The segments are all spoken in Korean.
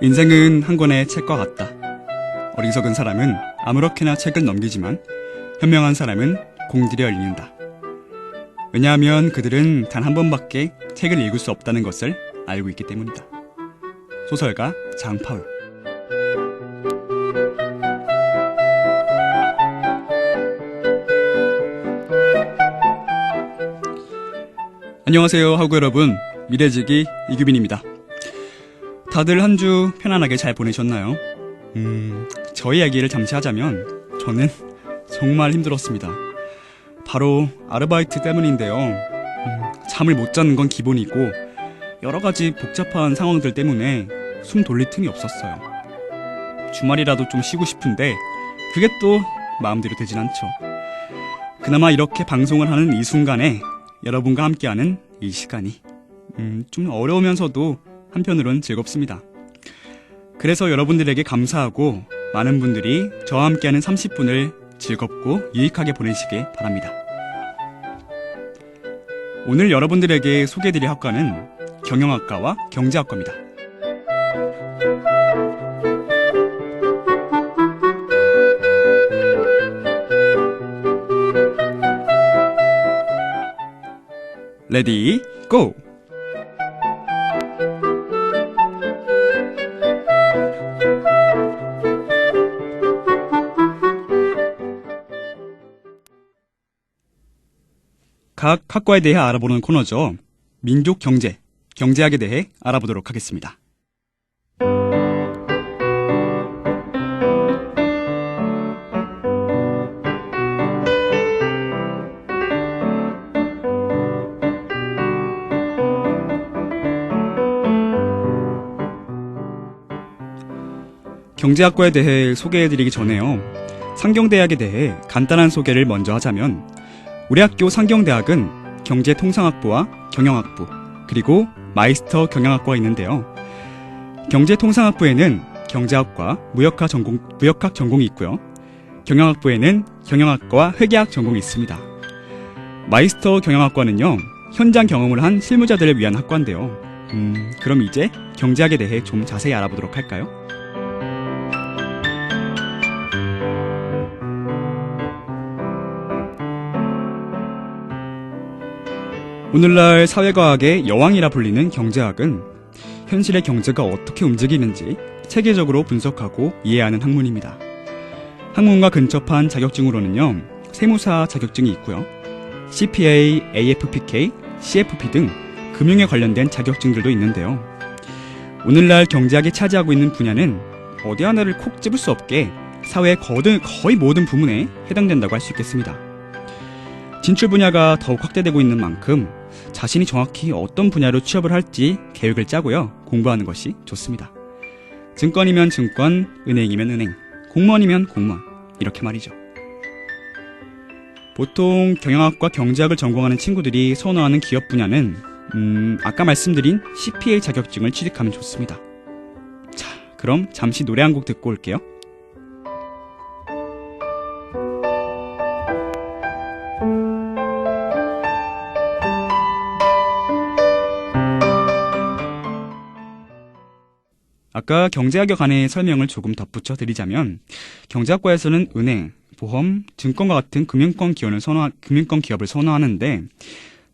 인생은 한 권의 책과 같다. 어리석은 사람은 아무렇게나 책을 넘기지만 현명한 사람은 공들여 읽는다. 왜냐하면 그들은 단 한 번밖에 책을 읽을 수 없다는 것을 알고 있기 때문이다. 소설가 장파울. 안녕하세요 하구 여러분, 미래지기 이규빈입니다. 다들 한 주 편안하게 잘 보내셨나요? 저 이야기를 잠시 하자면 저는 정말 힘들었습니다. 바로 아르바이트 때문인데요. 잠을 못 자는 건 기본이고 여러 가지 복잡한 상황들 때문에 숨 돌릴 틈이 없었어요. 주말이라도 좀 쉬고 싶은데 그게 또 마음대로 되진 않죠. 그나마 이렇게 방송을 하는 이 순간에 여러분과 함께하는 이 시간이 좀 어려우면서도 한편으론 즐겁습니다. 그래서 여러분들에게 감사하고 많은 분들이 저와 함께하는 30분을 즐겁고 유익하게 보내시길 바랍니다. 오늘 여러분들에게 소개해드릴 학과는 경영학과와 경제학과입니다. 레디 고! 각 학과에 대해 알아보는 코너죠. 민족 경제, 경제학에 대해 알아보도록 하겠습니다. 경제학과에 대해 소개해드리기 전에요. 상경대학에 대해 간단한 소개를 먼저 하자면 우리 학교 상경대학은 경제통상학부와 경영학부, 그리고 마이스터 경영학과가 있는데요. 경제통상학부에는 경제학과, 무역학 전공이 있고요. 경영학부에는 경영학과와 회계학 전공이 있습니다. 마이스터 경영학과는요, 현장 경험을 한 실무자들을 위한 학과인데요. 그럼 이제 경제학에 대해 좀 자세히 알아보도록 할까요? 오늘날 사회과학의 여왕이라 불리는 경제학은 현실의 경제가 어떻게 움직이는지 체계적으로 분석하고 이해하는 학문입니다. 학문과 근접한 자격증으로는요, 세무사 자격증이 있고요. CPA, AFPK, CFP 등 금융에 관련된 자격증들도 있는데요. 오늘날 경제학이 차지하고 있는 분야는 어디 하나를 콕 집을 수 없게 사회의 거의 모든 부문에 해당된다고 할 수 있겠습니다. 진출 분야가 더욱 확대되고 있는 만큼 자신이 정확히 어떤 분야로 취업을 할지 계획을 짜고요, 공부하는 것이 좋습니다. 증권이면 증권, 은행이면 은행, 공무원이면 공무원, 이렇게 말이죠. 보통 경영학과 경제학을 전공하는 친구들이 선호하는 기업 분야는 아까 말씀드린 CPA 자격증을 취득하면 좋습니다. 자, 그럼 잠시 노래 한 곡 듣고 올게요. 아까 경제학에 관해 설명을 조금 덧붙여 드리자면 경제학과에서는 은행, 보험, 증권과 같은 금융권 기업을 선호하는데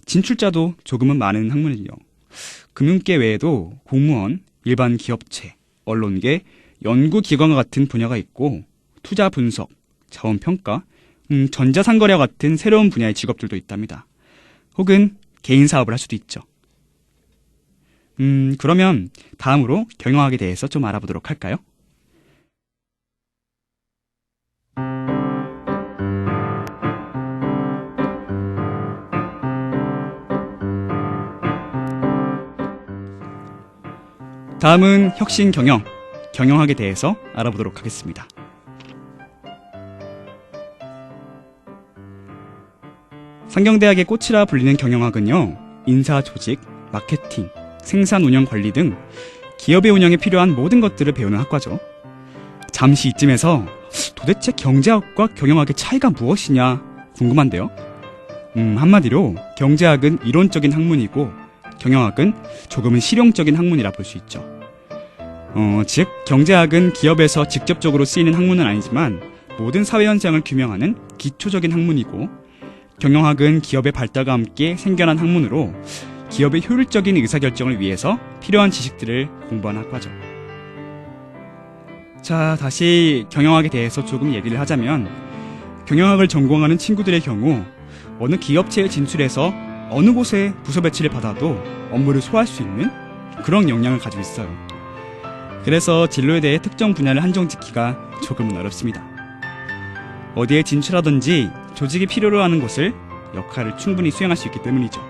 진출자도 조금은 많은 학문이요. 금융계 외에도 공무원, 일반 기업체, 언론계, 연구기관과 같은 분야가 있고 투자 분석, 자원평가, 전자상거래와 같은 새로운 분야의 직업들도 있답니다. 혹은 개인 사업을 할 수도 있죠. 그러면 다음으로 경영학에 대해서 좀 알아보도록 할까요? 다음은 혁신 경영학에 대해서 알아보도록 하겠습니다. 상경대학의 꽃이라 불리는 경영학은요, 인사 조직, 마케팅, 생산 운영 관리 등 기업의 운영에 필요한 모든 것들을 배우는 학과죠. 잠시 이쯤에서 도대체 경제학과 경영학의 차이가 무엇이냐 궁금한데요. 한마디로 경제학은 이론적인 학문이고 경영학은 조금은 실용적인 학문이라 볼 수 있죠. 즉 경제학은 기업에서 직접적으로 쓰이는 학문은 아니지만 모든 사회 현상을 규명하는 기초적인 학문이고, 경영학은 기업의 발달과 함께 생겨난 학문으로 기업의 효율적인 의사결정을 위해서 필요한 지식들을 공부하는 학과죠. 자, 다시 경영학에 대해서 조금 얘기를 하자면, 경영학을 전공하는 친구들의 경우 어느 기업체에 진출해서 어느 곳에 부서 배치를 받아도 업무를 소화할 수 있는 그런 역량을 가지고 있어요. 그래서 진로에 대해 특정 분야를 한정짓기가 조금은 어렵습니다. 어디에 진출하든지 조직이 필요로 하는 곳을 역할을 충분히 수행할 수 있기 때문이죠.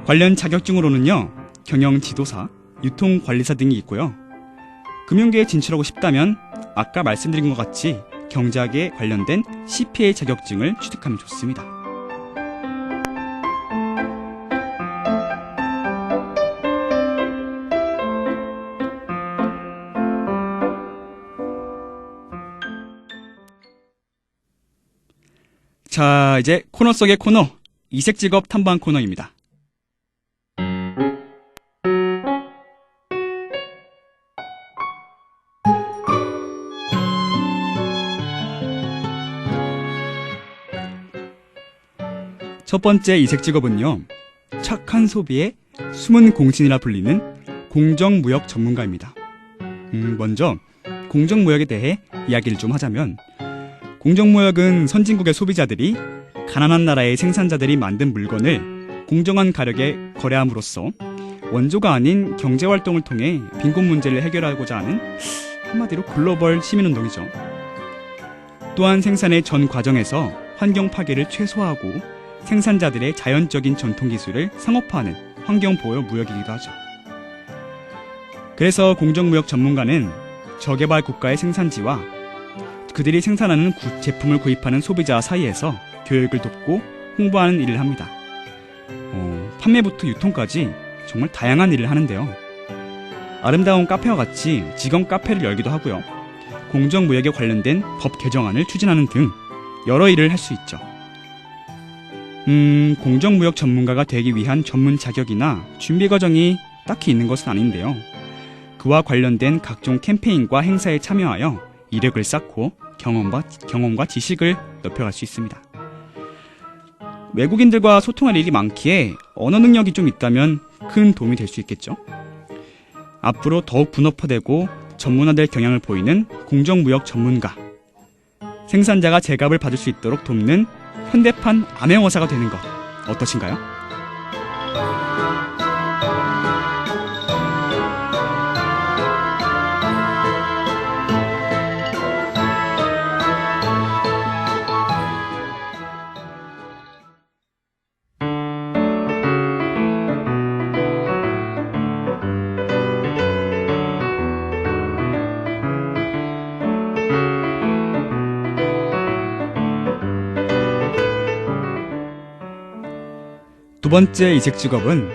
관련 자격증으로는요, 경영 지도사, 유통 관리사 등이 있고요. 금융계에 진출하고 싶다면 아까 말씀드린 것 같이 경제학에 관련된 CPA 자격증을 취득하면 좋습니다. 자, 이제 코너 속의 코너, 이색직업 탐방 코너입니다. 첫 번째 이색직업은요, 착한 소비의 숨은 공신이라 불리는 공정무역 전문가입니다. 먼저 공정무역에 대해 이야기를 좀 하자면, 공정무역은 선진국의 소비자들이 가난한 나라의 생산자들이 만든 물건을 공정한 가격에 거래함으로써 원조가 아닌 경제활동을 통해 빈곤 문제를 해결하고자 하는 한마디로 글로벌 시민운동이죠. 또한 생산의 전 과정에서 환경 파괴를 최소화하고 생산자들의 자연적인 전통기술을 상업화하는 환경보호 무역이기도 하죠. 그래서 공정무역 전문가는 저개발 국가의 생산지와 그들이 생산하는 제품을 구입하는 소비자 사이에서 교육을 돕고 홍보하는 일을 합니다. 판매부터 유통까지 정말 다양한 일을 하는데요. 아름다운 카페와 같이 직원 카페를 열기도 하고요. 공정무역에 관련된 법 개정안을 추진하는 등 여러 일을 할 수 있죠. 공정무역 전문가가 되기 위한 전문 자격이나 준비 과정이 딱히 있는 것은 아닌데요. 그와 관련된 각종 캠페인과 행사에 참여하여 이력을 쌓고 경험과 지식을 넓혀갈 수 있습니다. 외국인들과 소통할 일이 많기에 언어 능력이 좀 있다면 큰 도움이 될 수 있겠죠. 앞으로 더욱 분업화되고 전문화될 경향을 보이는 공정무역 전문가, 생산자가 제값을 받을 수 있도록 돕는 현대판 암행어사가 되는 것 어떠신가요? 두 번째 이색 직업은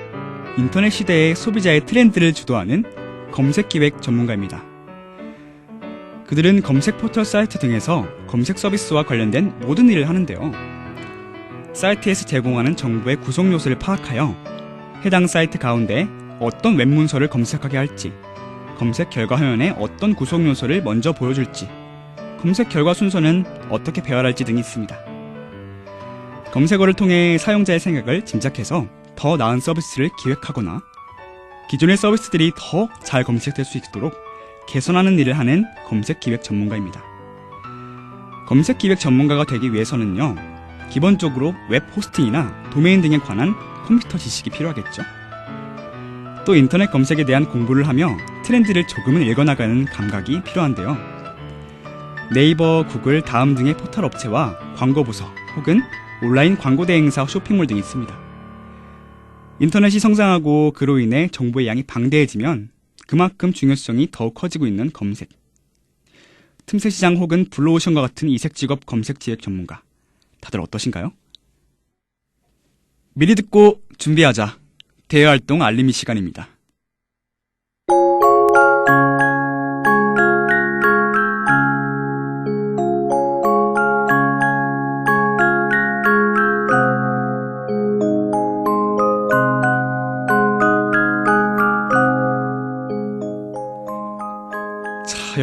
인터넷 시대의 소비자의 트렌드를 주도하는 검색기획 전문가입니다. 그들은 검색 포털 사이트 등에서 검색 서비스와 관련된 모든 일을 하는데요. 사이트에서 제공하는 정보의 구성 요소를 파악하여 해당 사이트 가운데 어떤 웹문서를 검색하게 할지, 검색 결과 화면에 어떤 구성 요소를 먼저 보여줄지, 검색 결과 순서는 어떻게 배열할지 등이 있습니다. 검색어를 통해 사용자의 생각을 짐작해서 더 나은 서비스를 기획하거나 기존의 서비스들이 더 잘 검색될 수 있도록 개선하는 일을 하는 검색기획 전문가입니다. 검색기획 전문가가 되기 위해서는요, 기본적으로 웹 호스팅이나 도메인 등에 관한 컴퓨터 지식이 필요하겠죠. 또 인터넷 검색에 대한 공부를 하며 트렌드를 조금은 읽어나가는 감각이 필요한데요. 네이버, 구글, 다음 등의 포털 업체와 광고부서 혹은 온라인 광고 대행사, 쇼핑몰 등이 있습니다. 인터넷이 성장하고 그로 인해 정보의 양이 방대해지면 그만큼 중요성이 더욱 커지고 있는 검색. 틈새 시장 혹은 블루오션과 같은 이색 직업 검색 기획 전문가. 다들 어떠신가요? 미리 듣고 준비하자. 대외활동 알림이 시간입니다.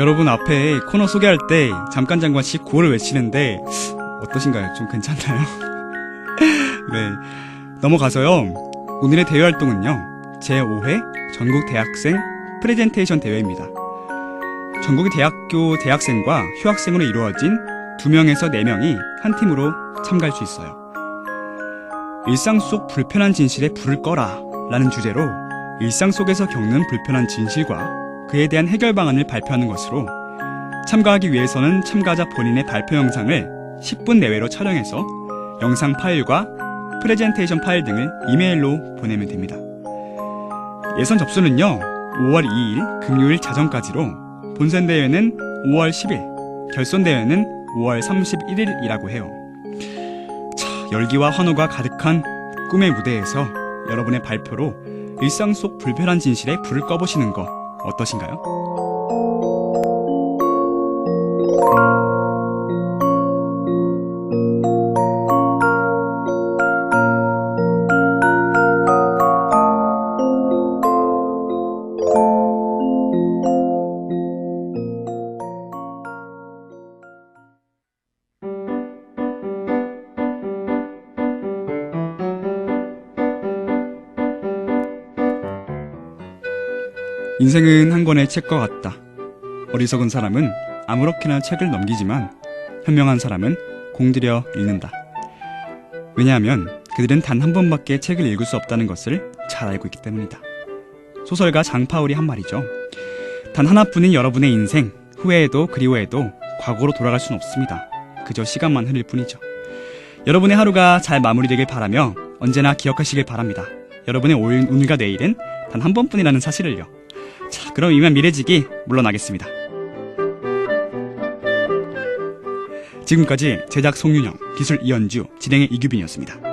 여러분 앞에 코너 소개할 때 잠깐 구호를 외치는데 어떠신가요? 좀 괜찮나요? 네, 넘어가서요. 오늘의 대회 활동은요. 제5회 전국 대학생 프레젠테이션 대회입니다. 전국의 대학교 대학생과 휴학생으로 이루어진 2명에서 4명이 한 팀으로 참가할 수 있어요. 일상 속 불편한 진실에 불을 꺼라 라는 주제로 일상 속에서 겪는 불편한 진실과 그에 대한 해결 방안을 발표하는 것으로, 참가하기 위해서는 참가자 본인의 발표 영상을 10분 내외로 촬영해서 영상 파일과 프레젠테이션 파일 등을 이메일로 보내면 됩니다. 예선 접수는요 5월 2일 금요일 자정까지로, 본선 대회는 5월 10일, 결선 대회는 5월 31일이라고 해요. 자, 열기와 환호가 가득한 꿈의 무대에서 여러분의 발표로 일상 속 불편한 진실에 불을 꺼보시는 거 어떠신가요? 인생은 한 권의 책과 같다. 어리석은 사람은 아무렇게나 책을 넘기지만 현명한 사람은 공들여 읽는다. 왜냐하면 그들은 단 한 번밖에 책을 읽을 수 없다는 것을 잘 알고 있기 때문이다. 소설가 장파울이 한 말이죠. 단 하나뿐인 여러분의 인생, 후회해도 그리워해도 과거로 돌아갈 수는 없습니다. 그저 시간만 흐를 뿐이죠. 여러분의 하루가 잘 마무리되길 바라며 언제나 기억하시길 바랍니다. 여러분의 오늘과 내일은 단 한 번뿐이라는 사실을요. 자, 그럼 이만 미래지기 물러나겠습니다. 지금까지 제작 송윤영, 기술 이현주, 진행의 이규빈이었습니다.